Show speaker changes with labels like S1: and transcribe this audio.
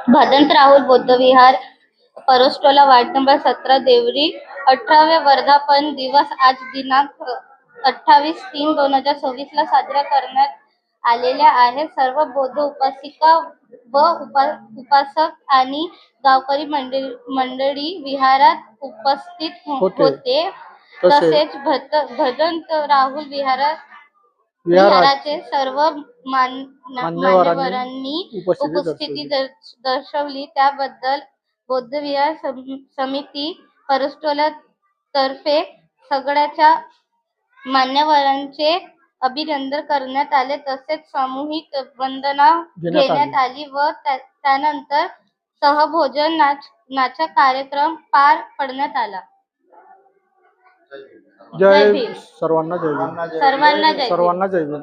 S1: भदंत राहुल बौद्धविहार, Parastola, ward number 17, Deori. 18वे वर्धापन दिवस आज दिनांक 28/3/2026 ला साजरा करण्यात आलेल्या आहेत. सर्व बौद्ध उपासिका व उपासक आणि गावकरी मंडळी विहारात उपस्थित होते. तसेच भदंत राहुल विहाराचे सर्व मान्यवरांनी उपस्थिती दर्शवली. त्याबद्दल बौद्ध विहार समिती परस्टोला तर्फे सगळ्याच्या मान्यवरांचे अभिनंदन करण्यात आले. तसेच सामूहिक वंदना घेण्यात आली व त्यानंतर सहभोजन नाचा कार्यक्रम पार पडण्यात आला.
S2: जय भीम. सर्वांना जय भीम.
S1: सर्वांना जय भीम.
S2: सर्वांना जय भीम.